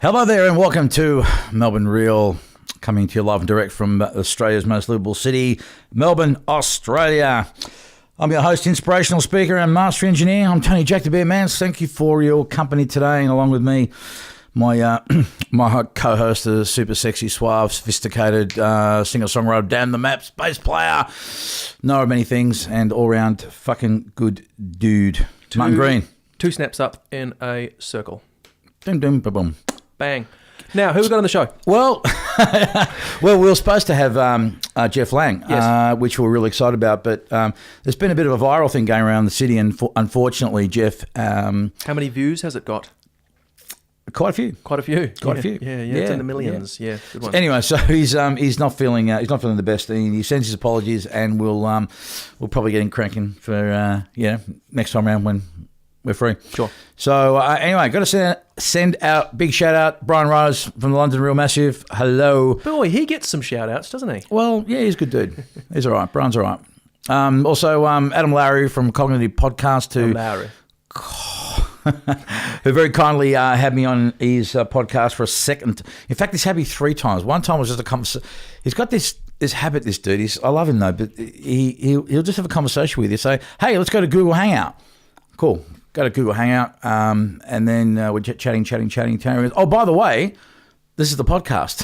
Hello there and welcome to Melbourne Real, coming to you live and direct from Australia's most livable city, Melbourne, Australia. I'm your host, inspirational speaker and master engineer. I'm Tony Jack the Bear Mans. Thank you for your company today, and along with me, my my co-host, the super sexy, suave, sophisticated singer-songwriter, Dan the Maps, bass player, knower of many things, and all-round fucking good dude, Martin Green. 2 snaps up in a circle. Dum dum ba boom. Bang. Now, who we got on the show? Well, we were supposed to have Jeff Lang, Yes. which we were really excited about, but there's been a bit of a viral thing going around the city, and unfortunately, Jeff... How many views has it got? Quite a few. Quite a few. Quite a few. Yeah, it's in the millions. Yeah, good one. Anyway, so he's not feeling the best. He sends his apologies, and we'll probably get him cranking for next time around when we're free. Sure. So anyway, got to send out big shout out Brian Rose from the London Real Massive. Hello. Boy, he gets some shout outs, doesn't he? Well, yeah, he's a good dude. He's all right. Brian's all right. Also, Adam Lowry from Cognitive Podcast, who very kindly had me on his podcast for a second. In fact, he's had me 3 times. One time was just a conversation. He's got this habit, this dude. I love him though, but he'll just have a conversation with you. Say, hey, let's go to Google Hangout. Cool. Go to Google Hangout, and then we're chatting. Oh, by the way, this is the podcast.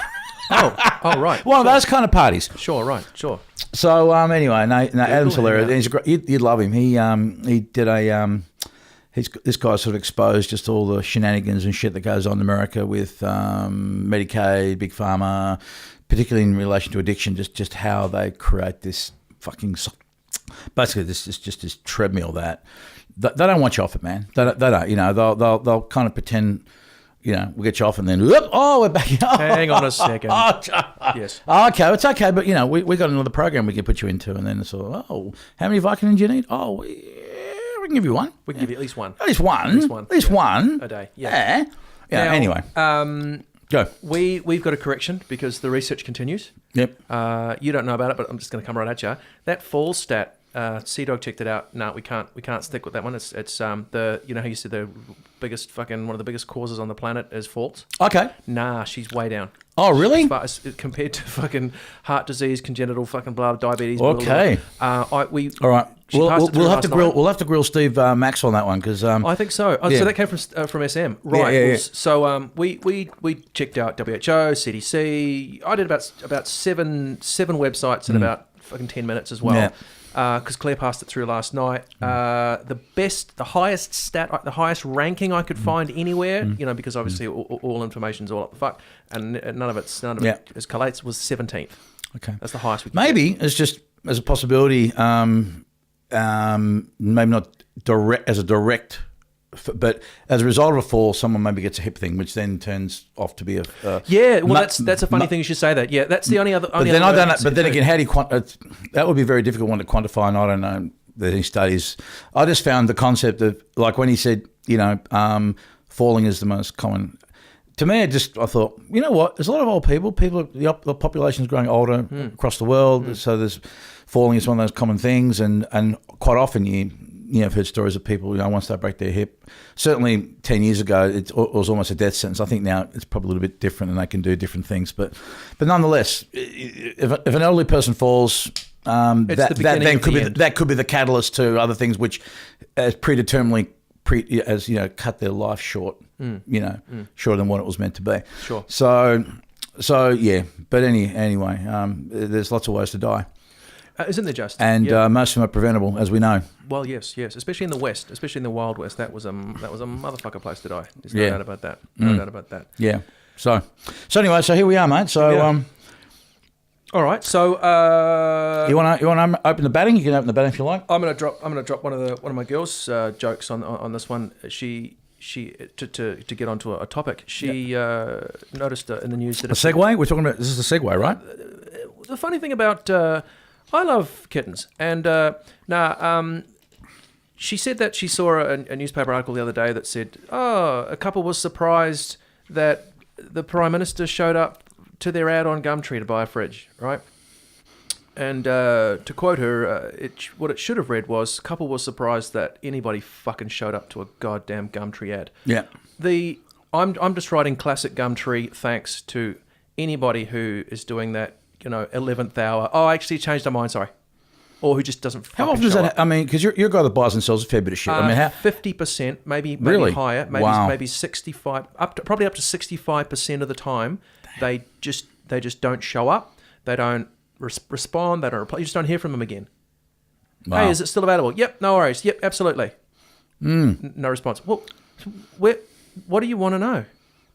oh, right. One of those kind of parties. Sure, right, sure. So anyway, no, Adam's hilarious. He's great. You'd love him. He did a this guy sort of exposed just all the shenanigans and shit that goes on in America with Medicaid, Big Pharma, particularly in relation to addiction. Just how they create this fucking basically this treadmill that. They don't want you off it, man. They don't. You know, they'll kind of pretend, you know, we'll get you off and then, we're back. Hang on a second. Yes. Okay, it's okay, but, you know, we got another program we can put you into, and then it's all, how many Vicodins do you need? Oh, yeah, we can give you one. We can give you at least one. At least one. A day, yeah. Yeah, now, anyway. Go. We've got a correction because the research continues. Yep. You don't know about it, but I'm just going to come right at you. That fall stat, Sea-Dog checked it out. No, we can't stick with that one. It's the, you know how you said the biggest one of the biggest causes on the planet is falls? Okay. Nah, she's way down. Oh, really? As far as, compared to fucking heart disease, congenital fucking diabetes. Okay. All right. We'll have to grill Steve Max on that one because I think so. Yeah. So that came from SM, right? Yeah. So we checked out WHO, CDC. I did about seven websites in about fucking 10 minutes as well. Yeah. Because Claire passed it through last night. The highest ranking I could find anywhere, you know, because obviously all information's all up the fuck, and none of it is collates, was 17th. Okay, that's the highest we could maybe get. it's just as a possibility. Maybe not direct as a direct. But as a result of a fall, someone maybe gets a hip thing, which then turns off to be a that's a funny thing you should say that. Yeah, that's the only other. But then again, how do you that would be a very difficult one to quantify, and I don't know there's any studies. I just found the concept of, like, when he said, you know, falling is the most common. To me, I thought, you know what? There's a lot of old people. The population is growing older across the world, so there's falling is one of those common things, and quite often I've heard stories of people, you know, once they break their hip. Certainly 10 years ago, it was almost a death sentence. I think now it's probably a little bit different and they can do different things. But nonetheless, if an elderly person falls, that could be the catalyst to other things which predeterminedly cut their life short, shorter than what it was meant to be. Sure. So yeah. But anyway, there's lots of ways to die. Isn't there just? And most of them are preventable, as we know. Well, yes, especially in the West, especially in the Wild West. That was a motherfucker place to die. There's no doubt about that. No doubt about that. Yeah. So anyway, here we are, mate. So all right. So you want to open the batting? You can open the batting if you like. I'm gonna drop one of my girls' jokes on this one. She to get onto a topic. She noticed in the news that a segue. We're talking about this is a segue, right? The funny thing about I love kittens, and she said that she saw a newspaper article the other day that said, a couple was surprised that the Prime Minister showed up to their ad on Gumtree to buy a fridge, right? And to quote her, what it should have read was, couple was surprised that anybody fucking showed up to a goddamn Gumtree ad. Yeah. I'm just writing classic Gumtree thanks to anybody who is doing that, 11th hour. Oh, I actually changed my mind, sorry. Or who just doesn't How fucking often does show that? up. I mean, because you're a guy that buys and sells a fair bit of shit. I mean, how? 50%, maybe Really? higher, Wow. maybe 65, probably up to 65% of the time, they just don't show up. They don't respond. They don't reply. You just don't hear from them again. Wow. Hey, is it still available? Yep, no worries. Yep, absolutely. No response. Well, what do you want to know?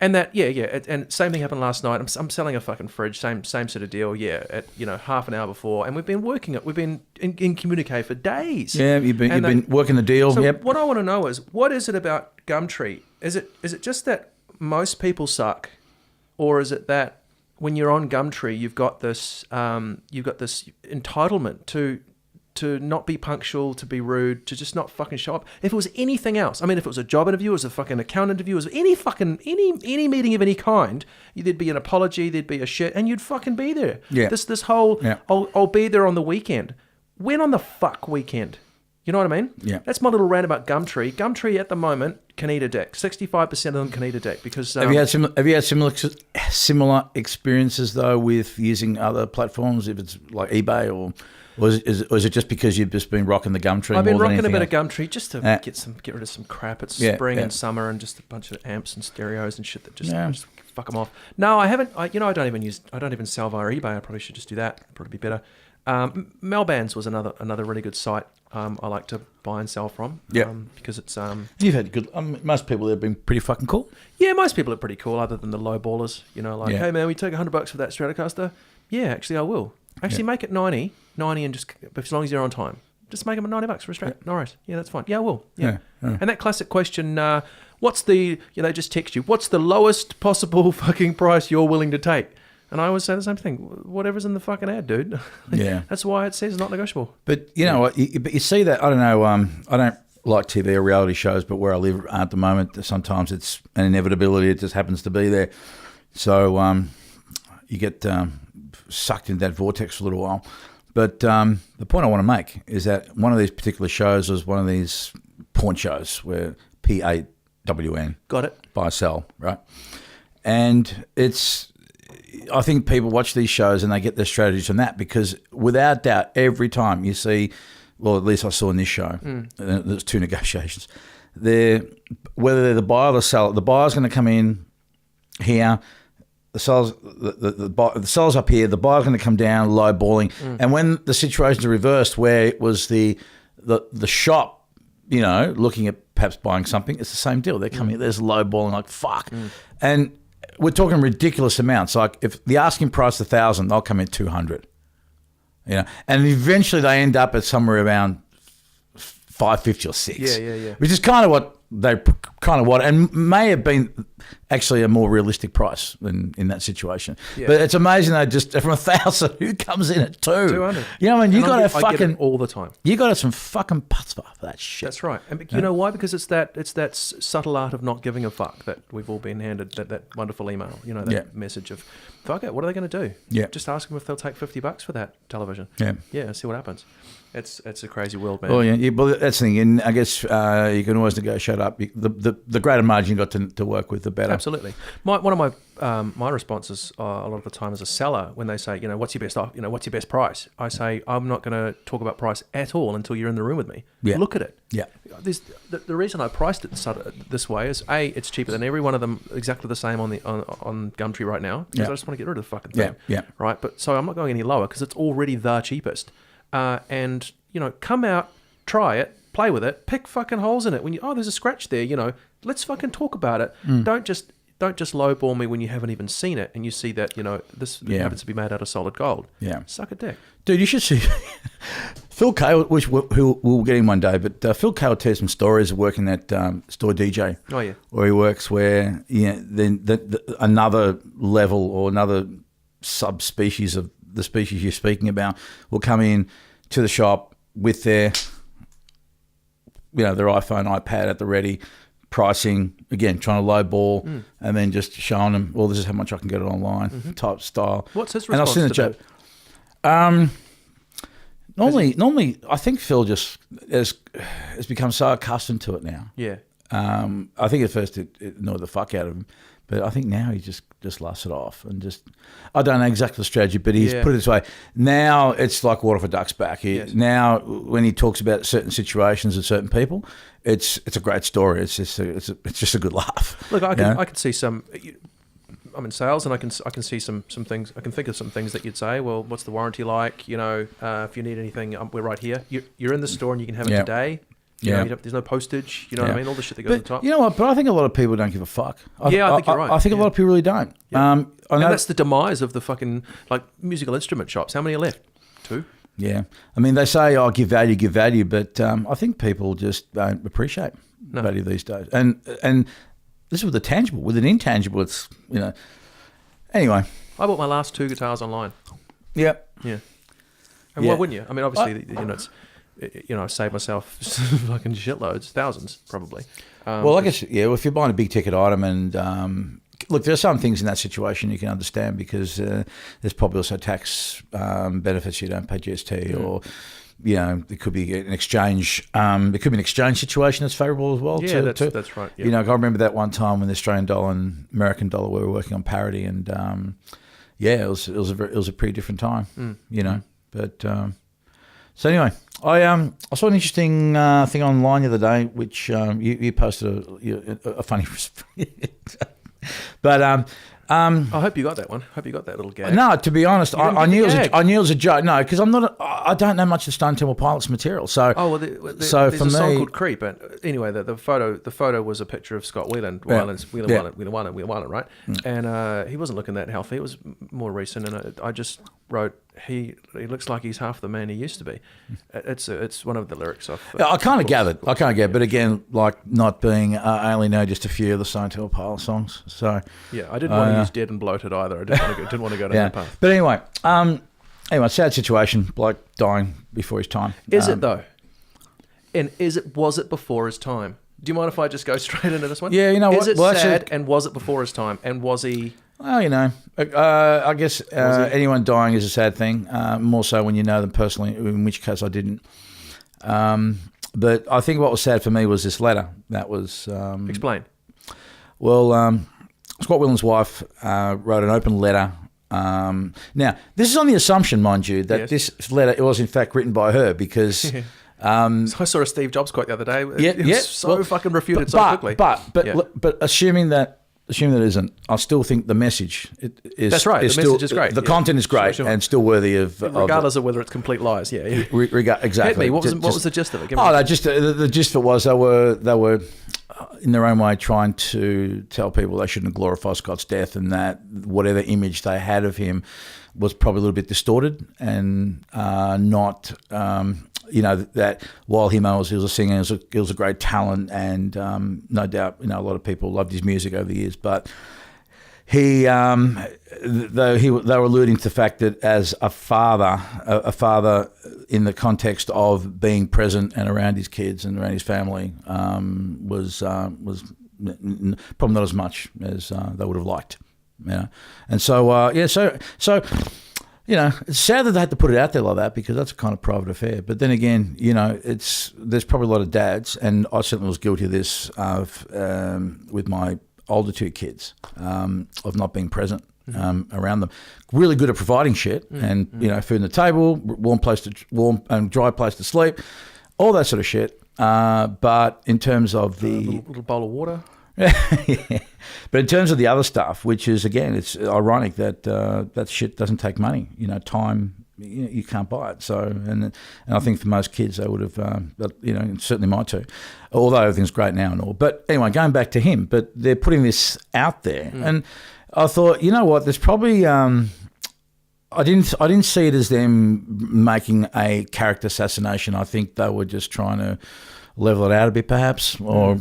And that, and same thing happened last night. I'm selling a fucking fridge, same sort of deal. Yeah, at half an hour before, and we've been working it. We've been in communique for days. Yeah, you've been working the deal. So Yep. what I want to know is, what is it about Gumtree? Is it just that most people suck, or is it that when you're on Gumtree, you've got this entitlement to not be punctual, to be rude, to just not fucking show up? If it was anything else, I mean, if it was a job interview, it was a fucking account interview, it was any meeting of any kind, there'd be an apology, there'd be a shit, and you'd fucking be there. Yeah. This whole, Yeah. I'll be there on the weekend. When on the fuck weekend? You know what I mean? Yeah. That's my little rant about Gumtree. Gumtree at the moment can eat a dick. 65% of them can eat a dick because Have you had similar experiences though with using other platforms? If it's like eBay or is it just because you've just been rocking the Gumtree? I've been more than rocking a bit anything of Gumtree just to get rid of some crap. It's spring and summer and just a bunch of amps and stereos and shit that just fuck them off. No, I haven't. I don't even sell via eBay. I probably should just do that. It'd probably be better. Melbands was another really good site. I like to buy and sell from. Yeah. Because it's You've had good. Most people have been pretty fucking cool. yeah, most people are pretty cool, other than the low ballers. Hey man, we take $100 for that Stratocaster. Yeah, actually I will. Actually make it 90 and just, as long as you're on time, just make them $90 for a Strat. No worries. Yeah, that's fine. Yeah, I will. Yeah. And that classic question, what's the, just text you, what's the lowest possible fucking price you're willing to take? And I always say the same thing. Whatever's in the fucking ad, dude. Yeah. That's why it says not negotiable. But you know what? But you see that, I don't know. I don't like TV or reality shows, but where I live at the moment, sometimes it's an inevitability. It just happens to be there. So you get sucked into that vortex for a little while. But the point I want to make is that one of these particular shows was one of these porn shows where PAWN. Got it. Buy, sell, right? And I think people watch these shows and they get their strategies from that, because without doubt, every time you see, well, at least I saw in this show, there's two negotiations. Whether they're the buyer or the seller, the buyer's going to come in here, the seller's up here, the buyer's going to come down, low balling. And when the situations are reversed, where it was the shop, looking at perhaps buying something, it's the same deal. They're coming, there's low balling, like fuck. And we're talking ridiculous amounts. Like if the asking price is 1,000, they'll come in 200. And eventually they end up at somewhere around 550 or 6. Yeah. Which is kind of what and may have been actually a more realistic price than in that situation. Yeah. But it's amazing though, just from 1,000, who comes in at 200? I mean, you got to have I get it all the time. You got to have some fucking chutzpah for that shit. That's right. And you know why? Because it's that subtle art of not giving a fuck that we've all been handed. That wonderful email, that message of, fuck it, what are they going to do? Yeah. Just ask them if they'll take $50 for that television. Yeah, see what happens. It's a crazy world, man. Well, well, that's the thing, and I guess you can always negotiate up. The greater margin you got to work with, the better. Absolutely. One of my responses a lot of the time as a seller, when they say, what's your best off, what's your best price? I say, I'm not going to talk about price at all until you're in the room with me. Yeah. Look at it. Yeah. The reason I priced it this way is it's cheaper than every one of them, exactly the same on Gumtree right now, because I just want to get rid of the fucking thing. Yeah. Right. But so I'm not going any lower because it's already the cheapest. And come out, try it, play with it, pick fucking holes in it. When there's a scratch there, let's fucking talk about it. Don't just lowball me when you haven't even seen it and you see that this happens to be made out of solid gold. Yeah, suck a dick, dude. You should see Phil Kale, who we'll get him one day. But Phil Kale tells some stories of working at Store DJ. Oh yeah, where he works, where then another level or another subspecies of the species you're speaking about will come in to the shop with their iPhone, iPad at the ready, pricing, again, trying to lowball, and then just showing them, well, this is how much I can get it online, type style. What's his response to that? Normally, I think Phil just has become so accustomed to it now. Yeah. I think at first it annoyed the fuck out of him, but I think now he just laughs it off and just. I don't know exactly the strategy, but he's put it this way. Now it's like water for ducks back. Now when he talks about certain situations and certain people, it's a great story. It's just a good laugh. Look, I can see some. I'm in sales, and I can see some things. I can think of some things that you'd say. Well, what's the warranty like? If you need anything, we're right here. You're in the store, and you can have it today. You know, there's no postage. You know what I mean? All the shit that goes on top. You know what? But I think a lot of people don't give a fuck. I think you're right. I think a lot of people really don't. Yeah. I know and that's the demise of the fucking musical instrument shops. How many are left? 2. Yeah. I mean, they say, give value, but I think people just don't appreciate value these days. And this is with the tangible. With an intangible, it's, Anyway. I bought my last 2 guitars online. Yeah. Yeah. And why wouldn't you? I mean, obviously, it's... I saved myself fucking shitloads, thousands probably. Well, I guess, if you're buying a big ticket item and, look, there are some things in that situation you can understand because there's probably also tax benefits. You don't pay GST or, there could be an exchange. There could be an exchange situation that's favourable as well. Yeah, that's right. Yeah. I remember that one time when the Australian dollar and American dollar we were working on parity and, it was a pretty different time, but... So anyway, I saw an interesting thing online the other day, which you posted a funny, but I hope you got that one. Hope you got that little gag. No, to be honest, I knew it was a joke. No, because I don't know much of Stone Temple Pilots material. So there's a song called "Creep." And anyway, the photo was a picture of Scott Whelan, right? And he wasn't looking that healthy. It was more recent, and I just wrote, he looks like he's half the man he used to be. It's one of the lyrics of. I kind of gathered, but again, like not being, I only know just a few of the Stone Temple Pilots songs. So yeah, I didn't want to use "Dead and Bloated" either. I didn't want to go down that path. But anyway, sad situation. Bloke dying before his time. Is it though? And was it before his time? Do you mind if I just go straight into this one? Yeah, you know what? Is it sad? And was it before his time? And was he? Well, I guess anyone dying is a sad thing. More so when you know them personally, in which case I didn't. But I think what was sad for me was this letter. That was Explain. Well, Scott Whelan's wife wrote an open letter. Now, this is on the assumption, mind you, that this letter it was in fact written by her because. So I saw a Steve Jobs quote the other day. It was fucking refuted so quickly. But assuming that it isn't, I still think the message is. That's right. Message is great. The content is great and still worthy of. Regardless of whether it's complete lies. Yeah. Exactly. Hit me. What was the gist of it? The gist of it was they were in their own way trying to tell people they shouldn't glorify Scott's death and that whatever image they had of him was probably a little bit distorted and not. That while he was a singer, he was a great talent, and no doubt, a lot of people loved his music over the years. But they were alluding to the fact that as a father in the context of being present and around his kids and around his family was probably not as much as they would have liked. And so it's sad that they had to put it out there like that because that's a kind of private affair. But then again, there's probably a lot of dads, and I certainly was guilty of this with my older 2 kids of not being present around them. Really good at providing shit and food on the table, warm and dry place to sleep, all that sort of shit. But in terms of the little bowl of water. Yeah. But in terms of the other stuff, which is, again, it's ironic that that shit doesn't take money. Time, you can't buy it. So, and I think for most kids, they would have, certainly my 2, although everything's great now and all. But anyway, going back to him, but they're putting this out there. And I thought, you know what, there's probably... I didn't see it as them making a character assassination. I think they were just trying to level it out a bit, perhaps, or...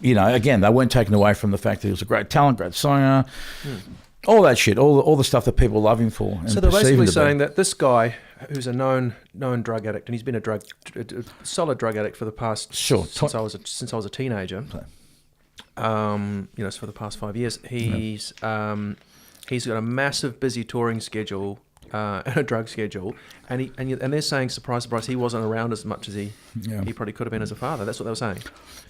again, they weren't taken away from the fact that he was a great talent, great singer, all that shit, all the stuff that people love him for. And so they're basically saying that this guy, who's a known drug addict, and he's been a solid drug addict for the past since I was a teenager. So for the past 5 years, he's got a massive busy touring schedule and a drug schedule, and they're saying, surprise, surprise, he wasn't around as much as he probably could have been as a father. That's what they were saying.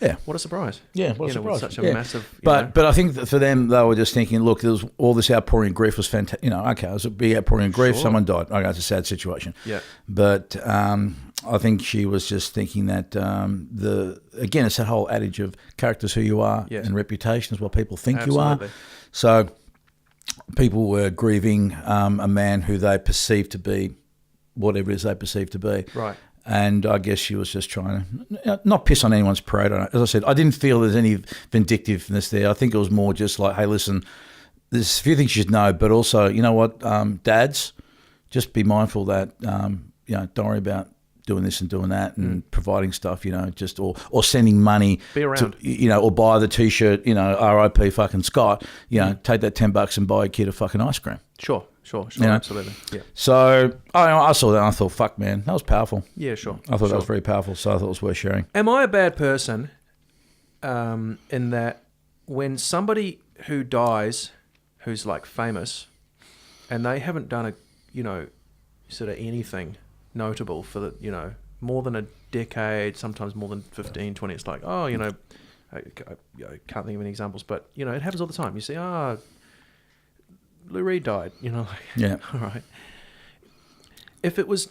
Yeah. What a surprise. Yeah, what a surprise. With such a massive... But I think that for them, they were just thinking, look, there was all this outpouring of grief was fantastic. You know, okay, it was a big outpouring of grief. Sure. Someone died. Okay, it's a sad situation. Yeah. But I think she was just thinking that again, it's that whole adage of character's who you are and reputation is what people think you are. So people were grieving a man who they perceived to be whatever it is they perceived to be. Right. And I guess she was just trying to not piss on anyone's parade. As I said, I didn't feel there's any vindictiveness there. I think it was more just like, hey, listen, there's a few things you should know, but also, you know what, dads, just be mindful that, you know, don't worry about doing this and doing that and providing stuff, you know, just or sending money. Be around. You know, or buy the T-shirt, you know, RIP fucking Scott, you know, take that $10 and buy a kid a fucking ice cream. Sure, You know? absolutely. Yeah. So I saw that and I thought, fuck, man, that was powerful. Yeah, sure. I thought that was very powerful, so I thought it was worth sharing. Am I a bad person in that when somebody who dies, who's like famous, and they haven't done a, you know, sort of anything notable for the, you know, more than a decade, sometimes more than 15, 20, it's like, oh, you know, I can't think of any examples, but, you know, it happens all the time. You see, Lou Reed died, you know. Like, Yeah. All right. If it was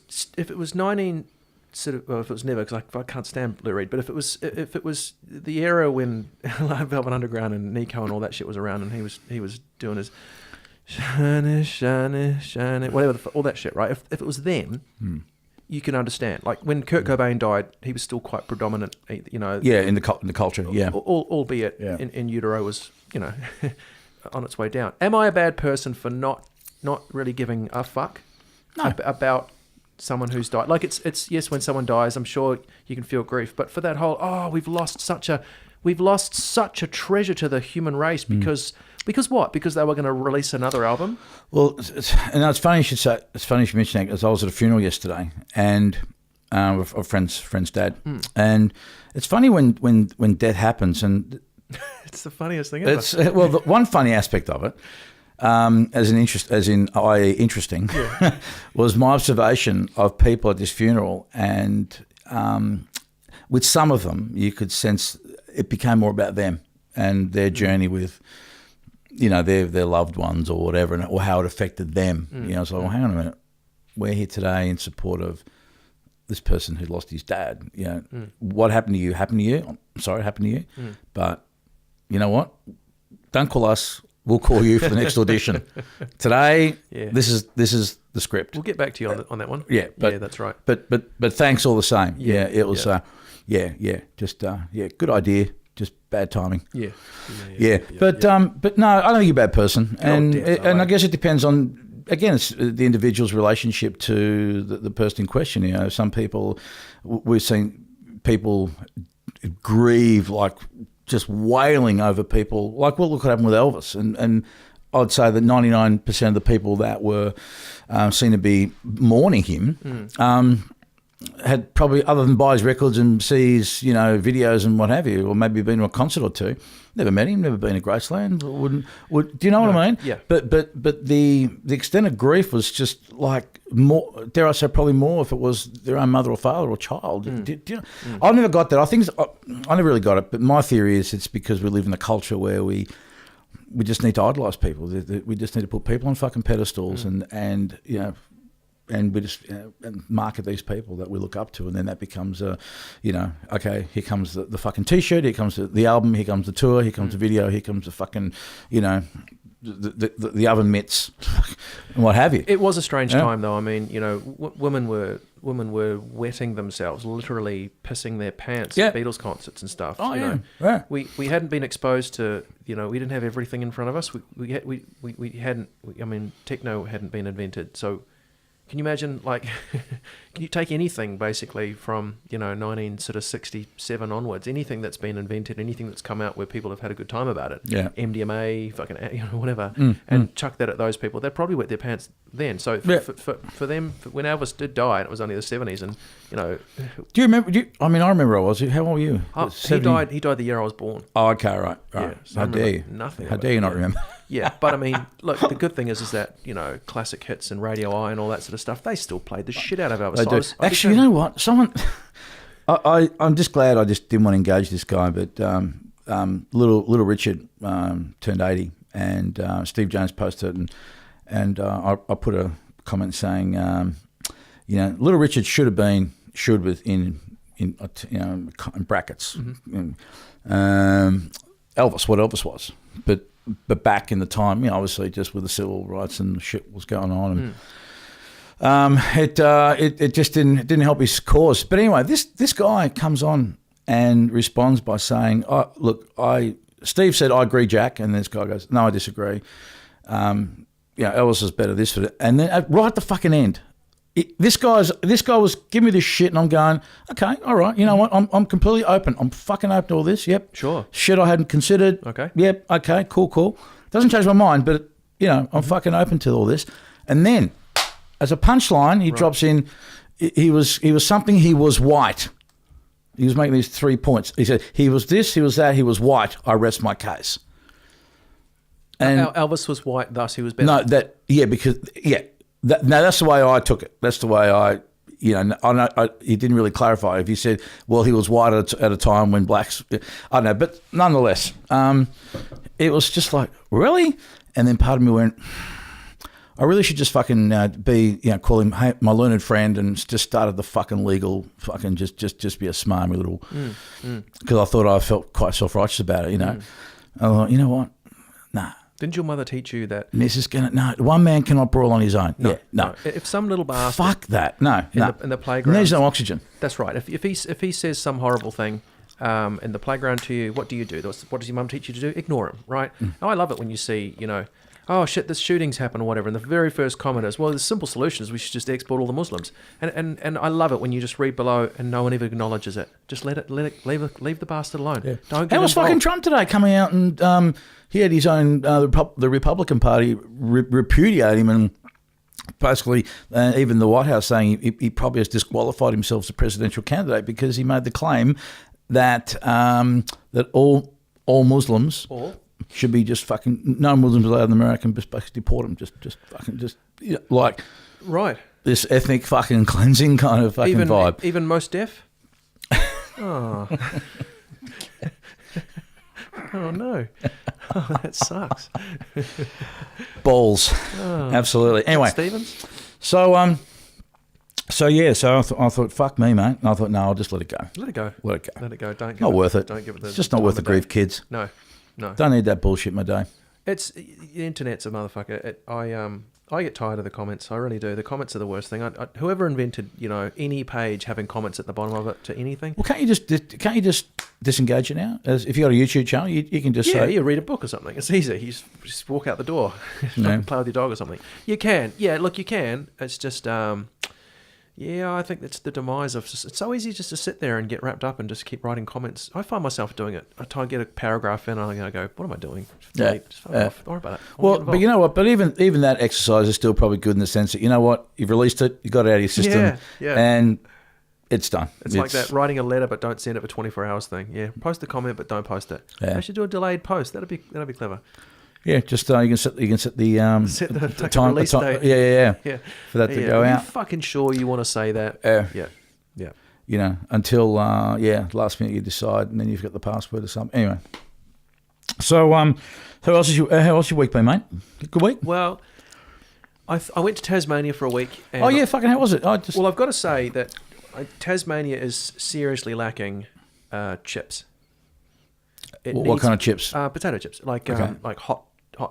19, sort of, well, if it was never, because I can't stand Lou Reed, but if it was the era when Velvet Underground and Nico and all that shit was around, and he was doing his shiny, shiny, shiny, whatever, all that shit, right? If it was then, you can understand. Like when Kurt Cobain died, he was still quite predominant, you know. Yeah, in the culture, yeah. Albeit in utero was, you know, on its way down. Am I a bad person for not really giving a fuck about someone who's died? Like it's yes, when someone dies, I'm sure you can feel grief, but for that whole we've lost such a treasure to the human race because what? Because they were going to release another album. Well, it's funny you should say. It's funny you should mention that because I was at a funeral yesterday and with a friend's dad, and it's funny when death happens and. It's the funniest thing ever. Well, the one funny aspect of it, interesting, was my observation of people at this funeral, and with some of them, you could sense it became more about them and their journey with, you know, their loved ones or whatever, or how it affected them. You know, so well, hang on a minute, we're here today in support of this person who lost his dad. You know, what happened to you happened to you. I'm sorry it happened to you, but you know what? Don't call us. We'll call you for the next audition. Today, this is the script. We'll get back to you on that one. Yeah, but that's right. But thanks all the same. Yeah, it was. Just good idea. Just bad timing. Yeah. But no, I don't think you're a bad person, and I guess it depends on. Again, it's the individual's relationship to the person in question. You know, some people, we've seen people grieve like just wailing over people. Like, well, look what happened with Elvis. And I'd say that 99% of the people that were seen to be mourning him had probably, other than buy his records and see his, you know, videos and what have you, or maybe been to a concert or two, never met him, never been to Graceland. Do you know what I mean? Yeah. But the extent of grief was just like more, dare I say, probably more if it was their own mother or father or child. Do you know? I never got that. I never really got it. But my theory is it's because we live in a culture where we just need to idolise people. We just need to put people on fucking pedestals and you know. And we just and market these people that we look up to, and then that becomes okay, here comes the fucking T-shirt, here comes the album, here comes the tour, here comes the video, here comes the fucking, you know, the oven mitts and what have you. It was a strange time, though. I mean, you know, women were wetting themselves, literally pissing their pants at Beatles concerts and stuff. Oh, you yeah. know. Yeah. We hadn't been exposed to, you know, we didn't have everything in front of us. We hadn't. I mean, techno hadn't been invented, so. Can you imagine, like, can you take anything basically from, you know, 1967 onwards, anything that's been invented, anything that's come out where people have had a good time about it, MDMA, fucking, you know, whatever, and chuck that at those people, they'd probably wet their pants then. So for them, when Elvis did die, and it was only the 70s, and, you know. Do you remember, I remember I was, how old were you? He died the year I was born. Oh, okay, right. Yeah, so How dare you? Nothing. How dare you not remember? Yeah, but I mean, look, the good thing is that, you know, classic hits and Radio Eye and all that sort of stuff, they still played the shit out of Elvis. They So do. Actually, you know what? I'm just glad I just didn't want to engage this guy, but Little Richard turned 80, and Steve Jones posted it, and I put a comment saying, you know, Little Richard should with in brackets, Elvis, what Elvis was, but back in the time, you know, obviously just with the civil rights and shit was going on, and it just didn't help his cause. But anyway, this guy comes on and responds by saying, "Oh, look, Steve said I agree, Jack," and this guy goes, "No, I disagree. Elvis is better this for that." And then right at the fucking end, this guy was giving me this shit, and I'm going, okay, all right, you know what? I'm completely open. I'm fucking open to all this. Yep, sure. Shit I hadn't considered. Okay. Yep. Okay. Cool. Doesn't change my mind, but you know, I'm fucking open to all this. And then, as a punchline, he drops in. He was something. He was white. He was making these 3 points. He said he was this, he was that, he was white. I rest my case. And Elvis was white, thus he was better. That's the way I took it. That's the way I he didn't really clarify. If he said, well, he was white at a time when blacks, I don't know. But nonetheless, it was just like, really? And then part of me went, I really should just fucking call him, hey, my learned friend, and just started the fucking legal fucking just be a smarmy little, because I thought I felt quite self-righteous about it, you know. I thought, you know what? Nah. Didn't your mother teach you that? One man cannot brawl on his own. No. If some little bastard... Fuck that. No. In the playground... There's no oxygen. That's right. If he says some horrible thing in the playground to you, what do you do? What does your mum teach you to do? Ignore him, right? Oh, I love it when you see, you know, oh shit, this shooting's happened or whatever, and the very first comment is, well, the simple solution is we should just export all the Muslims. And I love it when you just read below and no one even acknowledges it. Just leave the bastard alone. Yeah. Don't get How was involved. Fucking Trump today coming out and he had his own the Republican Party repudiate him, and basically even the White House saying he probably has disqualified himself as a presidential candidate because he made the claim that that all Muslims should be just fucking no Muslims allowed in America, and just basically deport them, like right, this ethnic fucking cleansing kind of fucking vibe. Even Mos Def. Oh. Oh no. Oh, that sucks. Balls. Absolutely. Anyway. Stevens? So I thought, fuck me, mate. And I thought, no, I'll just let it go. Let it go. Let it go. Don't give not it, worth it. Don't give it the it's just not worth the grief, kids. No. Don't need that bullshit, my day. The internet's a motherfucker. I get tired of the comments. I really do. The comments are the worst thing. Whoever invented, you know, any page having comments at the bottom of it to anything. Well, can't you just disengage it now? If you got a YouTube channel, you can just say, you read a book or something. It's easy. You just walk out the door, play with your dog or something. You can. Yeah, look, you can. It's just, I think that's the demise of. It's so easy just to sit there and get wrapped up and just keep writing comments. I find myself doing it. I try and get a paragraph in, and I go, "What am I doing?" Just fuck off. Don't worry about it. Well, but you know what? But even that exercise is still probably good in the sense that, you know what, you've released it, you got it out of your system, and it's done. It's like that writing a letter but don't send it for 24 hours thing. Yeah, post the comment but don't post it. Yeah. They should do a delayed post. That'd be clever. Yeah, just you can set the time release date. Yeah. For that to go out. Are you fucking sure you want to say that? Yeah. You know, until last minute you decide, and then you've got the password or something. Anyway, so how else your week been, mate? Good week. Well, I went to Tasmania for a week. And fucking how was it? Well, I've got to say that Tasmania is seriously lacking chips. What kind of chips? Potato chips, like hot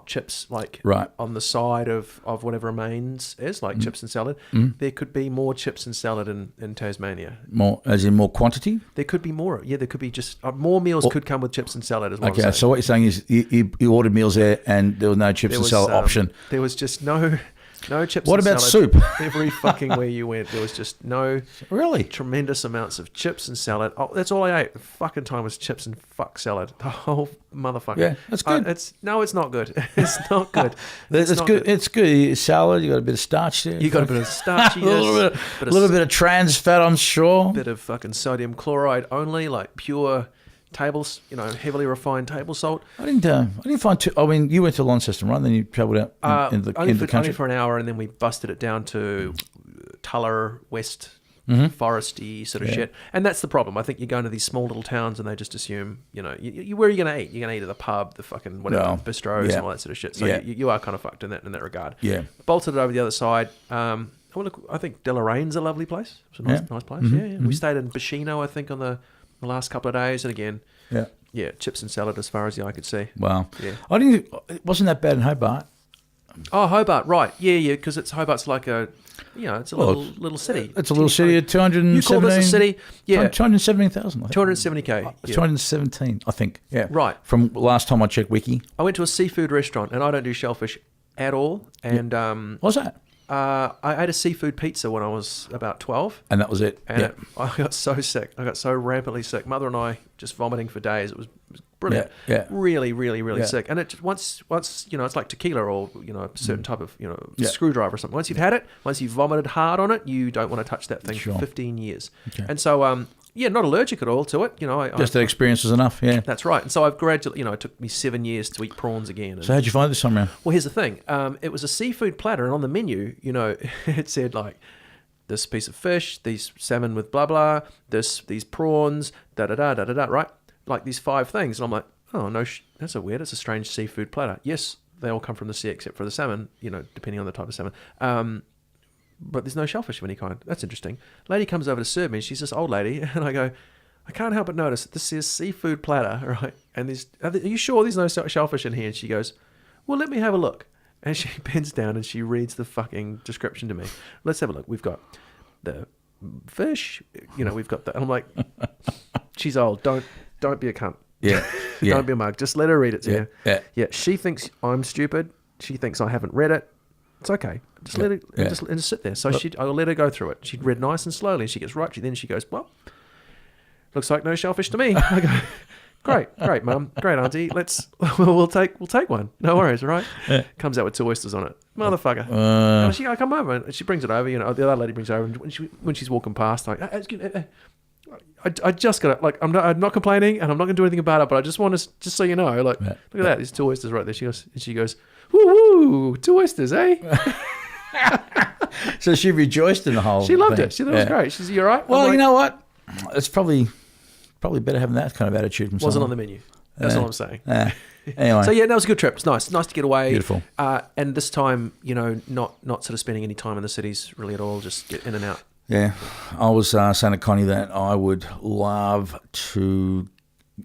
chips, like on the side of whatever remains is, like chips and salad. There could be more chips and salad in Tasmania. More, as in more quantity? There could be more. Yeah, there could be just more meals could come with chips and salad as well. Okay, so what you're saying is you ordered meals there and there was no chips and salad option. There was just no chips. What and about salad. soup? Every fucking where you went, there was just no tremendous amounts of chips and salad. Oh, that's all I ate. The fucking time was chips and fuck salad. The whole motherfucker. Yeah, that's good. It's not good. It's not good. It's good. It's good. Salad. You got a bit of starch there. You got a bit of starchiness. a little bit of trans fat, I'm sure. A bit of fucking sodium chloride only, like pure tables, heavily refined table salt. I didn't find too. I mean, you went to Launceston, right? Then you travelled out in the only country. for an hour, and then we busted it down to Tuller, West, foresty sort of shit. And that's the problem. I think you go into these small little towns and they just assume, where are you going to eat? You're going to eat at the pub, the fucking whatever, bistros and all that sort of shit. So you are kind of fucked in that regard. Yeah. Bolted it over the other side. I think Delorain's a lovely place. It's a nice place. We stayed in Bashino, I think, on the last couple of days. And again, chips and salad as far as the eye could see. Wow. Yeah. It wasn't that bad in Hobart. Oh, Hobart, right. Yeah, because Hobart's like a... it's a little city. It's a little city at 217. You call this a city? Yeah. 217,000. 270K. 217, I think. Yeah. Right. From last time I checked Wiki. I went to a seafood restaurant, and I don't do shellfish at all. And What's that? I ate a seafood pizza when I was about 12. And that was it. And I got so sick. I got so rampantly sick. Mother and I just vomiting for days. It was brilliant. Yeah. Really, really, really sick. And it once it's like tequila or a certain type of screwdriver or something. Once you've had it, once you've vomited hard on it, you don't want to touch that thing for 15 years. Okay. And so not allergic at all to it. Just that experience was enough. Yeah. That's right. And so I've gradually, it took me 7 years to eat prawns again. So how'd you find this time around? Well, here's the thing. It was a seafood platter, and on the menu, it said like this piece of fish, these salmon with blah blah, these prawns, da da da da da da. Right, like these 5 things, and I'm like, oh no, that's a strange seafood platter. Yes, they all come from the sea except for the salmon. Depending on the type of salmon. But there's no shellfish of any kind. That's interesting. Lady comes over to serve me. She's this old lady, and I go, I can't help but notice that this says seafood platter, right? And are you sure there's no shellfish in here? And she goes, well, let me have a look. And she bends down and she reads the fucking description to me. Let's have a look. We've got the fish, we've got that. And I'm like, she's old. Don't be a cunt. Yeah. Don't be a mug. Just let her read it to you. Yeah. Yeah. She thinks I'm stupid. She thinks I haven't read it. It's okay. Just let it just sit there. So I'll let her go through it. She'd read nice and slowly, and she gets right. Then she goes, well, looks like no shellfish to me. I go, great, mum, great, auntie. We'll take one. No worries, all right? Comes out with 2 oysters on it, motherfucker. And I come over and she brings it over. The other lady brings it over, and when she's walking past, like, I just got it. Like, I'm not complaining, and I'm not going to do anything about it. But I just want to, just so you know, like, look at that. There's 2 oysters right there. She goes, woo, 2 oysters, eh? So she rejoiced in the whole. She loved thing. it. She thought it was great. She's, you all right? Well, you know what? It's probably better having that kind of attitude from Wasn't someone. on the menu. That's all I'm saying. Anyway. So that was a good trip. It's nice to get away. Beautiful. And this time, not sort of spending any time in the cities really at all. Just get in and out. Yeah, I was saying to Connie that I would love to,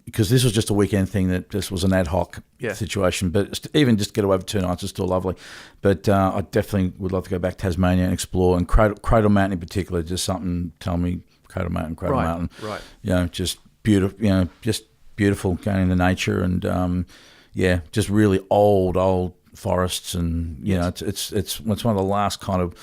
because this was just a weekend thing, that this was an ad hoc situation, but even just get away for 2 nights is still lovely. But I definitely would love to go back to Tasmania and explore, and Cradle Mountain in particular, just something, tell me Cradle Mountain. Right. Just beautiful, just beautiful going into nature, and just really old forests, and it's one of the last kind of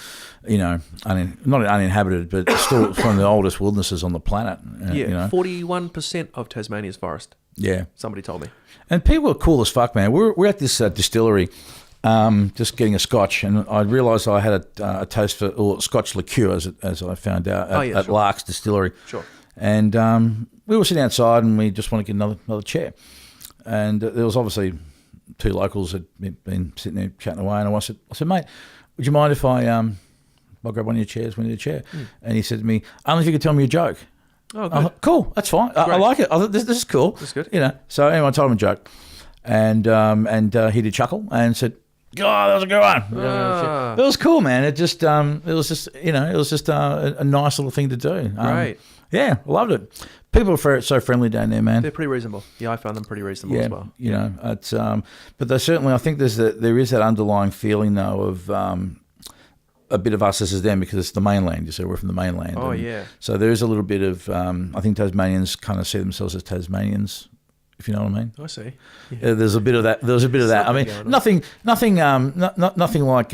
not uninhabited, but still one of the oldest wildernesses on the planet. 41% of Tasmania's forest. Yeah, somebody told me. And people are cool as fuck, man. We're at this distillery, just getting a scotch, and I realised I had a taste for Scotch liqueur, as I found out at Lark's Distillery. Sure. And we were sitting outside, and we just wanted to get another chair, and there was obviously 2 locals had been sitting there chatting away, and I said, mate, would you mind if I'll grab one of your chairs, And he said to me, only if you could tell me a joke. Oh, good. Thought, cool, that's fine. I like it. I thought, this is cool. That's good. So anyway, I told him a joke, and he did chuckle and said, "God, that was a good one." It was cool, man. It was just a nice little thing to do. Right. Yeah, I loved it. People are so friendly down there, man. They're pretty reasonable. Yeah, I found them pretty reasonable as well. It's but they certainly, I think there is that underlying feeling though of a bit of us as them, because it's the mainland. You see, we're from the mainland. Oh, yeah. So there is a little bit of I think Tasmanians kind of see themselves as Tasmanians, if you know what I mean. I see. Yeah. There's a bit of that. I mean, nothing like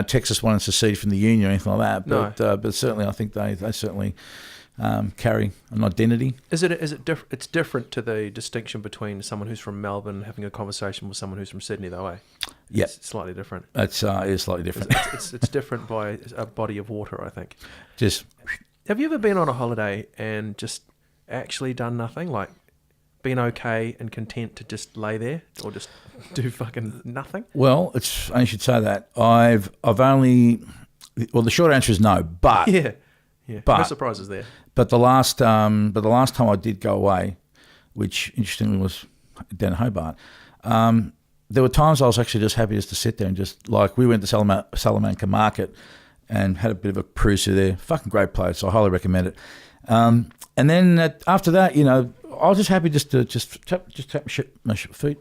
Texas wanting to secede from the Union or anything like that. But certainly, I think they certainly carry an identity. It's different to the distinction between someone who's from Melbourne having a conversation with someone who's from Sydney, though, eh? Yeah, it's slightly different. It is slightly different. It's different by a body of water, I think. Just. Have you ever been on a holiday and just actually done nothing, like been okay and content to just lay there or just do fucking nothing? Well, it's I should say that I've only. Well, the short answer is no, but Yeah. But- no surprises there. but the last time I did go away, which interestingly was down in Hobart, there were times I was actually just happy just to sit there and just like we went to Salamanca Market and had a bit of a peruse through there. Fucking great place. I highly recommend it. And then after that, you know, I was just happy just to tap my feet,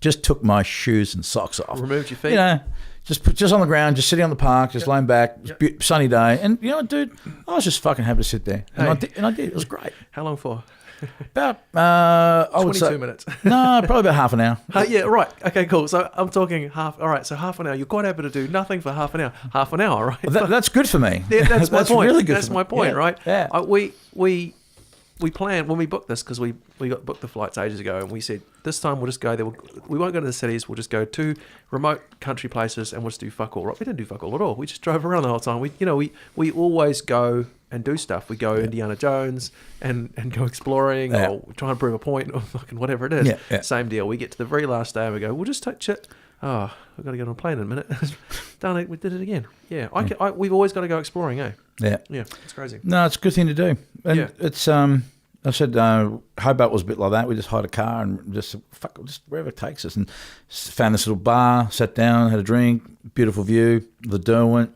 just took my shoes and socks off. Removed your feet? You know, just on the ground, just sitting on the park, just laying back. It was sunny day, and you know, what, dude, I was just fucking happy to sit there, and I did. It was great. How long for? About I would 22 say minutes. no, probably about half an hour. Yeah, right. Okay, cool. So I'm talking half. All right, so half an hour. You're quite happy to do nothing for half an hour. Half an hour, right? That's good for me. Yeah, that's my point. Really good. That's for my me. point, Yeah. right? Yeah. We planned when we booked this because we got booked the flights ages ago, and we said this time we'll just go there. We won't go to the cities. We'll just go to remote country places and we'll just do fuck all. Right? We didn't do fuck all at all. We just drove around the whole time. We always go and do stuff. We go Indiana Jones and go exploring or try and prove a point or fucking whatever it is. Yeah. Same deal. We get to the very last day and we go, we'll just take shit. Oh, we've got to get on a plane in a minute. Darn it, we did it again. Yeah, we've always got to go exploring, eh? Yeah. Yeah, it's crazy. No, it's a good thing to do. And Yeah. it's I said Hobart was a bit like that. We just hired a car and just wherever it takes us, and found this little bar, sat down, had a drink, beautiful view, the Derwent,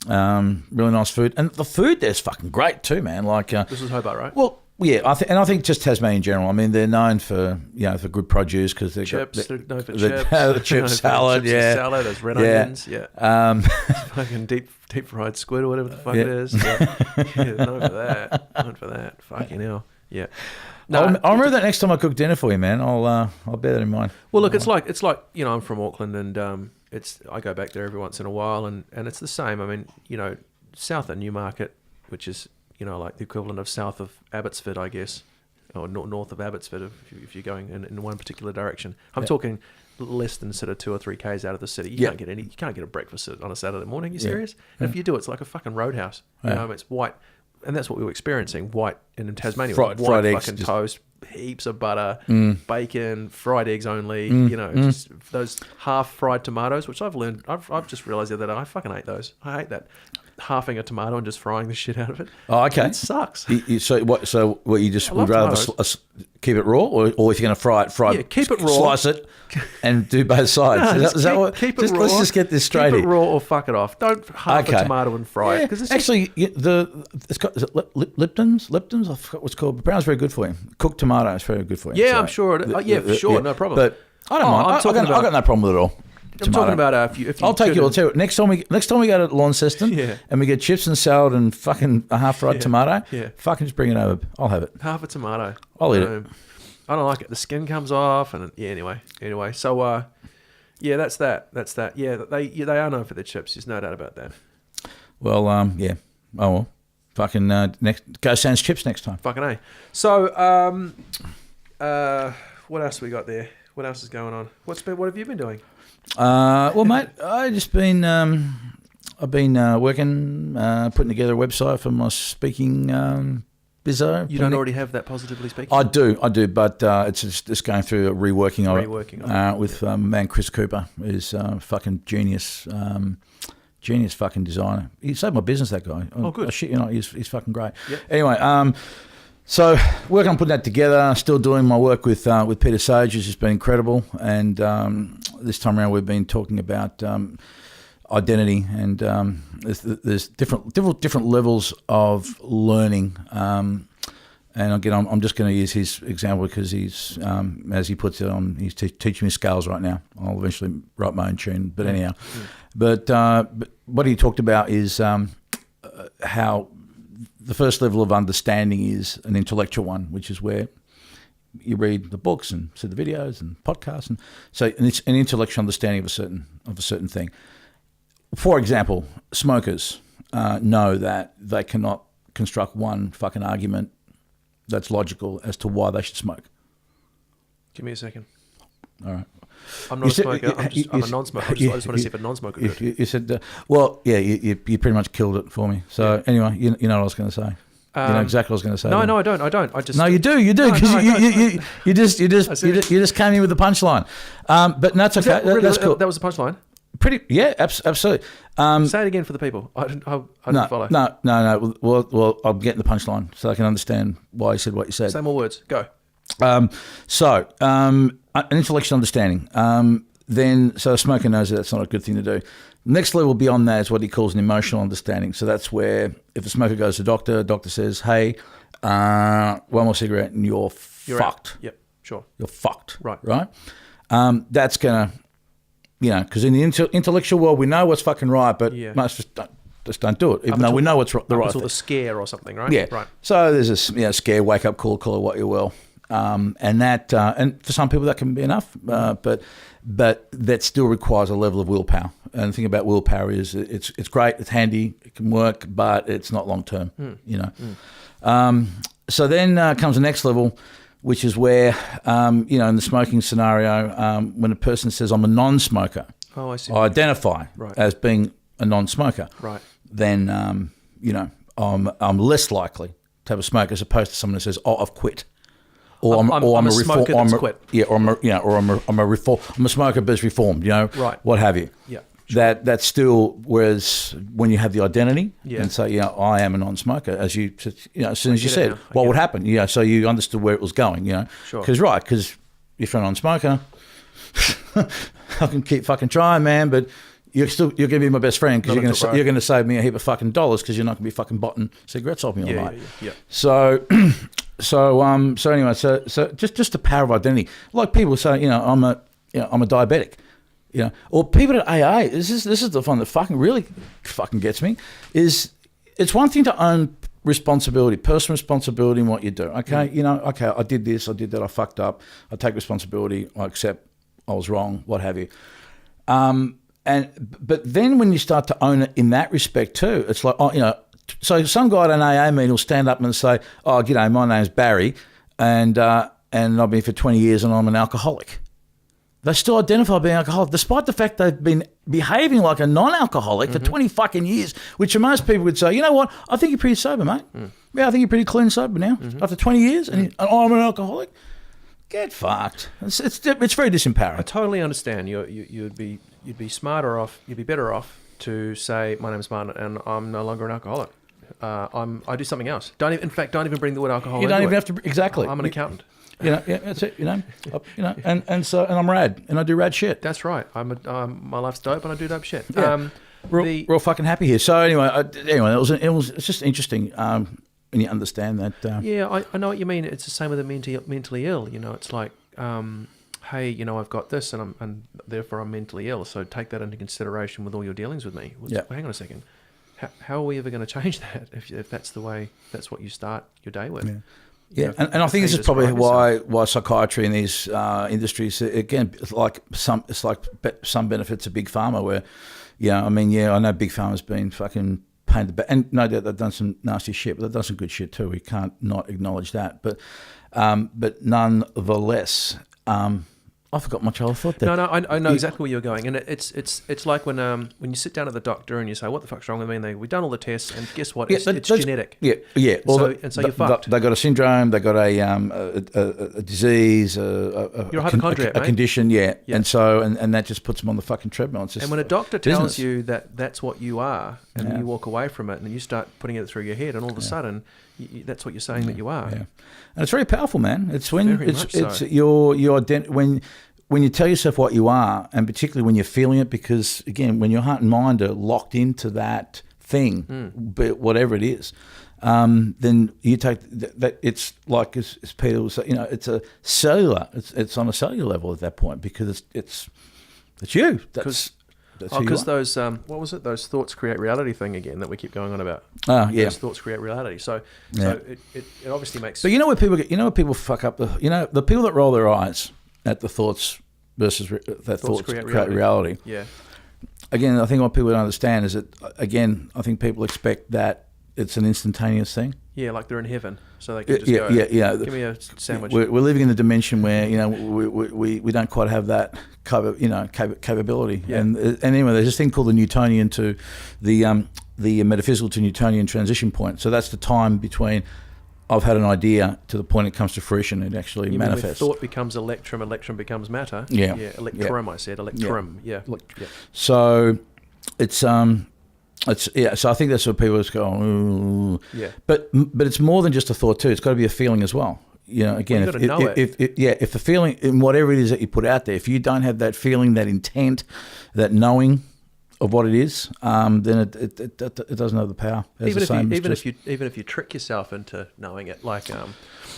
really nice food, and the food there's fucking great too, man. Like This was Hobart, right? well, yeah, I think just Tasmania in general. I mean, they're known for for good produce because they've Chips, got no for the chips. the chip salad, chips and yeah, salad, there's red Yeah. onions, yeah. Fucking deep fried squid or whatever the fuck it is. Yeah, known for that. Fucking hell. Yeah. No, I'll remember that next time I cook dinner for you, man. I'll bear that in mind. well, look, it's like I'm from Auckland, and I go back there every once in a while, and it's the same. I mean, south of Newmarket, which is like the equivalent of south of Abbotsford, I guess, or north of Abbotsford if you're going in one particular direction. I'm talking less than sort of 2 or 3 k's out of the city. You can't get a breakfast on a Saturday morning. You serious? And if you do, it's like a fucking roadhouse. It's white, and that's what we were experiencing. White, and in Tasmania, Fried white eggs, fucking just- toast, heaps of butter, bacon, fried eggs only. Just those half fried tomatoes, which I've learned. I've just realised the other day I fucking hate those. I hate that. Halving a tomato and just frying the shit out of it. Oh, okay. It sucks. So what you just I would love rather tomatoes. keep it raw, or if you're going to fry it, keep it raw. slice it, and do both sides. No, is that what? keep it Just, raw. let's just get this straight Keep it here. raw or fuck it off. Don't half a tomato and fry it. Because Actually, it's got is it Lipton's? I forgot what's called. But brown's very good for you. Cooked tomato is very good for you. Yeah, So I'm sure. For sure, no problem. But I don't mind. I'm I talking got no problem with it all. I'm talking about if you. I'll take you. I'll tell you. Next time we go to Launceston, and we get chips and salad and fucking a half fried tomato, fucking just bring it over. I'll have it. half a tomato. I'll eat it. I don't like it. The skin comes off, and anyway. So that's that. Yeah, they are known for their chips. There's no doubt about that. Well, yeah. Oh well. Fucking next. Go Sans chips next time. Fucking A. So what else we got there? What else is going on? What have you been doing? Well, mate, I've been working, putting together a website for my speaking bizzo. You don't already have that positively speaking? I do, but it's just going through a reworking of it with man Chris Cooper, who's fucking genius fucking designer. He saved my business, that guy. Oh, good. Shit, he's fucking great. Yep. Anyway, so working on putting that together, still doing my work with Peter Sage, which has been incredible. And this time around, we've been talking about identity, and there's different levels of learning. And again, I'm just going to use his example because he's, as he puts it on, he's teaching me scales right now. I'll eventually write my own tune, but anyhow. But what he talked about is how the first level of understanding is an intellectual one, which is where you read the books and see the videos and podcasts, and it's an intellectual understanding of a certain thing. For example, smokers know that they cannot construct one fucking argument that's logical as to why they should smoke. Give me a second. All right. I'm not a smoker. I'm a non-smoker. I just want to see if a non-smoker could. You said, well, yeah, you pretty much killed it for me. So anyway, you know what I was going to say. You know exactly what I was going to say. No, then. no, I don't. I just No, you do, No, because no, you just came in with the punchline. But no, it's okay. That's cool. That was the punchline. Pretty, yeah, absolutely. Say it again for the people. I didn't follow. No. Well, I'm getting the punchline so I can understand why you said what you said. Say more words. Go. An intellectual understanding. So a smoker knows that's not a good thing to do. Next level beyond that is what he calls an emotional understanding. So that's where if a smoker goes to the doctor says, hey, one more cigarette and you're fucked. Out. Yep, sure. You're fucked. Right. That's going to, because in the intellectual world, we know what's fucking right, but most of us just don't do it, even though we know what's the right thing. thing. The scare or something, right? Yeah. Right. So there's a scare, wake up call it what you will. And that, and for some people that can be enough, but that still requires a level of willpower. And the thing about willpower is it's great, it's handy, it can work, but it's not long term. So then comes the next level, which is where in the smoking scenario, when a person says I'm a non-smoker, I see. I identify as being a non-smoker. Right. Then I'm less likely to have a smoke as opposed to someone who says, I've quit. I'm a smoker that's quit. Yeah, I'm a smoker but reformed, right. what have you. Yeah. Sure. That's still, whereas when you have the identity and say, I am a non-smoker, as you as soon as you said, what would happen? So you understood where it was going, Sure. Because if you're a non-smoker, I can keep fucking trying, man, but you're going to be my best friend because you're going to save me a heap of fucking dollars because you're not going to be fucking botting cigarettes off me all night. Yeah. So anyway, so just the power of identity. Like people say, I'm a diabetic, or people at AA. This is the one that fucking really fucking gets me. Is it's one thing to own responsibility, personal responsibility in what you do. Okay, I did this, I did that, I fucked up. I take responsibility. I accept I was wrong. What have you. But then when you start to own it in that respect too, it's like, so some guy at an AA meeting will stand up and say, oh, g'day, my name's Barry, and I've been here for 20 years and I'm an alcoholic. They still identify being alcoholic, despite the fact they've been behaving like a non-alcoholic for 20 fucking years, which most people would say, you know what, I think you're pretty sober, mate. Yeah, I think you're pretty clean sober now, after 20 years, and I'm an alcoholic. Get fucked. It's very disempowering. I totally understand. You'd be smarter off. You'd be better off to say my name's Martin and I'm no longer an alcoholic. I do something else. Don't even bring the word alcohol. You don't even have to. Exactly. I'm an accountant. That's it. And I'm rad and I do rad shit. That's right. My life's dope and I do dope shit. Yeah. We're all fucking happy here. So anyway, it's just interesting. When you understand that. Yeah, I know what you mean. It's the same with the mentally ill. It's like, hey, I've got this, and therefore I'm mentally ill. So take that into consideration with all your dealings with me. Hang on a second. How are we ever going to change that if that's what you start your day with? Yeah. And I think this is probably why psychiatry in these industries, again, it's like some benefits of big pharma where, I know big pharma's been fucking painted back, and no doubt they've done some nasty shit, but they've done some good shit too. We can't not acknowledge that. But nonetheless, I forgot my trail of thought there. No, I know exactly where you're going, and it's like when you sit down at the doctor and you say, "What the fuck's wrong with me?" And we've done all the tests, and guess what? It's genetic. Yeah. So you're fucked. They got a syndrome. They got a disease. You're a hypochondriac, a condition. Yeah. And so and that just puts them on the fucking treadmill. It's just and when a doctor tells you that that's what you are, and you walk away from it, and you start putting it through your head, and all of a sudden, that's what you're saying that you are. Yeah. And it's very powerful, man. It's when it's your when you tell yourself what you are, and particularly when you're feeling it, because again, when your heart and mind are locked into that thing, whatever it is, then you take that. It's like as Peter was saying, it's a cellular. It's on a cellular level at that point because it's you. That's because those what was it? Those thoughts create reality thing again that we keep going on about. Oh yeah, those thoughts create reality. So it obviously makes. But where people fuck up the people that roll their eyes at the thoughts versus thoughts create reality. Yeah. Again, I think what people don't understand is that I think people expect that it's an instantaneous thing. Yeah, like they're in heaven, so they can just go. Yeah. Give me a sandwich. We're living in a dimension where we don't quite have that capability. Yeah. And anyway, there's this thing called the Newtonian to the the metaphysical to Newtonian transition point. So that's the time between I've had an idea to the point it comes to fruition. It actually You mean when manifests. thought becomes electrum, electrum becomes matter? Yeah. Yeah, electrum, I said. Electrum, yeah. Yeah. So it's yeah. So I think that's what people just go, ooh. Yeah. But it's more than just a thought too. It's got to be a feeling as well. You know, again, Well, you've gotta know if the feeling in whatever it is that you put out there, if you don't have that feeling, that intent, that knowing of what it is, then it doesn't have the power. Even if you trick yourself into knowing it, like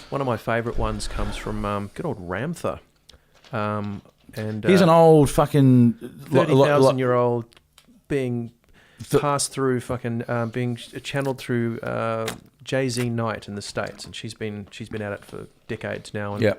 one of my favourite ones comes from good old Ramtha, and he's an old fucking 30,000-year-old being passed through being channeled through Jay-Z Knight in the States, and she's been at it for decades now. And, yeah.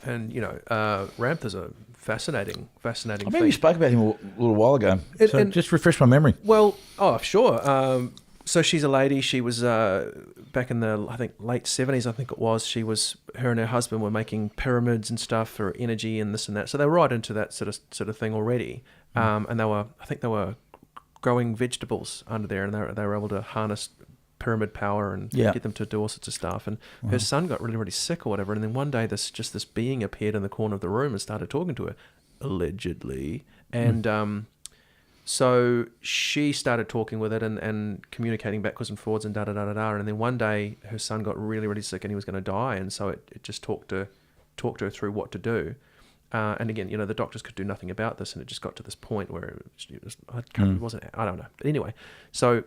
And Ramtha's a fascinating. I remember you spoke about him a little while ago. So And just refresh my memory. Well, sure. So she's a lady. She was back in the, I think, late 70s, I think it was. Her and her husband were making pyramids and stuff for energy and this and that. So they were right into that sort of thing already. And I think they were growing vegetables under there, and they were able to harness pyramid power and get them to do all sorts of stuff. And her son got really, really sick or whatever. And then one day this being appeared in the corner of the room and started talking to her, allegedly. And so she started talking with it and communicating backwards and forwards and da-da-da-da-da. And then one day her son got really, really sick and he was going to die. And so it just talked to her through what to do. And again, the doctors could do nothing about this, and it just got to this point where it wasn't, I don't know. But anyway, so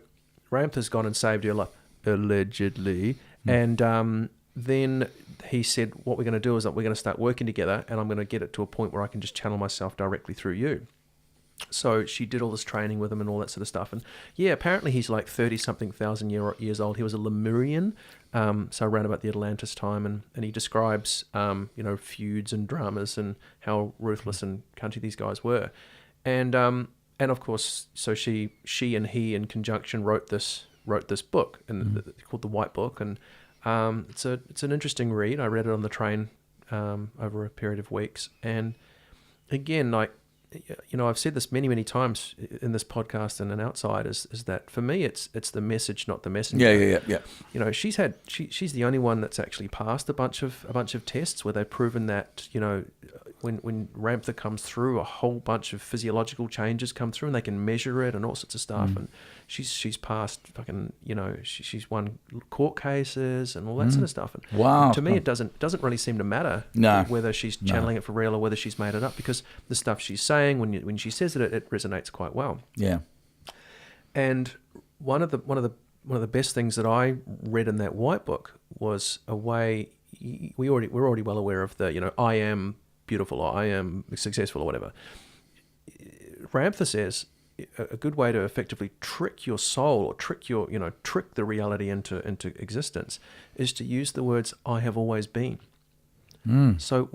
Ramtha's gone and saved her life, allegedly. And then he said, what we're going to do is that we're going to start working together, and I'm going to get it to a point where I can just channel myself directly through you. So she did all this training with him and all that sort of stuff. And yeah, apparently he's like 30-something thousand years old. He was a Lemurian, so around about the Atlantis time. And he describes, feuds and dramas and how ruthless and cunty these guys were. And of course, so she and he in conjunction wrote this book called The White Book. And it's an interesting read. I read it on the train over a period of weeks. And again, like, I've said this many, many times in this podcast and outside is that for me, it's the message, not the messenger. Yeah. She's the only one that's actually passed a bunch of tests where they've proven that, when Ramtha comes through, a whole bunch of physiological changes come through and they can measure it and all sorts of stuff. And she's passed fucking, she's won court cases and all that sort of stuff. And wow. To me, it doesn't really seem to matter whether she's channeling it for real or whether she's made it up, because the stuff she's saying when she says it resonates quite well. Yeah. And one of the best things that I read in that White Book was a way we're already well aware of the I am beautiful or I am successful or whatever. Ramtha says a good way to effectively trick your soul or trick the reality into existence is to use the words "I have always been." So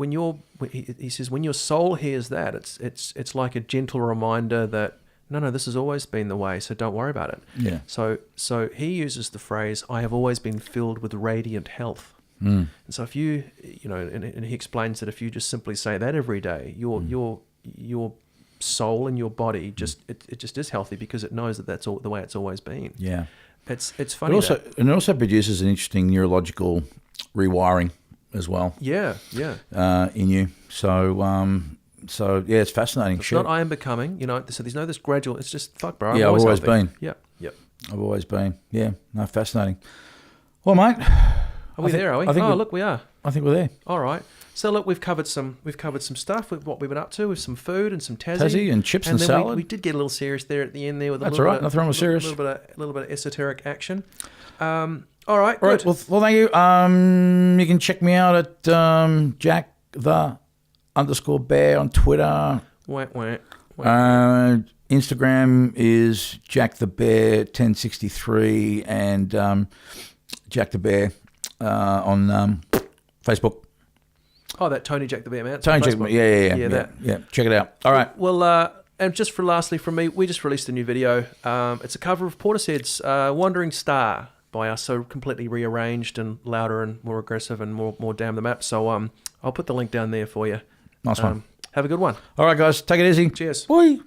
he says when your soul hears that, it's like a gentle reminder that no, this has always been the way, so don't worry about it. Yeah. So he uses the phrase "I have always been filled with radiant health." And so if you and he explains that if you just simply say that every day, your soul and your body just is healthy because it knows that that's all the way it's always been. Yeah. It's funny. It also produces an interesting neurological rewiring as well. Yeah. In you. So yeah, it's fascinating. It's not I am becoming, so there's no this gradual, it's just fuck bro. Yeah, I've always been. Yeah. Yep. I've always been. Yeah. No, fascinating. Well, mate. Are we there, are we? Look, we are. I think we're there. All right. So look, we've covered some stuff with what we've been up to, with some food and some Tassie and chips and then salad. We did get a little serious there at the end there with That's all right. Nothing wrong with serious. A little bit of esoteric action. All right. Good. Right. Well, thank you. You can check me out at Jack_the_bear on Twitter. Wah. Instagram is JackTheBear1063 and Jack the Bear on Facebook. Oh, that Tony Jack the Bear, man. Tony Jack, yeah. Check it out. All right. Well, and just for lastly from me, we just released a new video. It's a cover of Portishead's "Wandering Star" by us, so completely rearranged and louder and more aggressive and more down the map. So I'll put the link down there for you. Nice one. Have a good one. All right, guys. Take it easy. Cheers. Bye.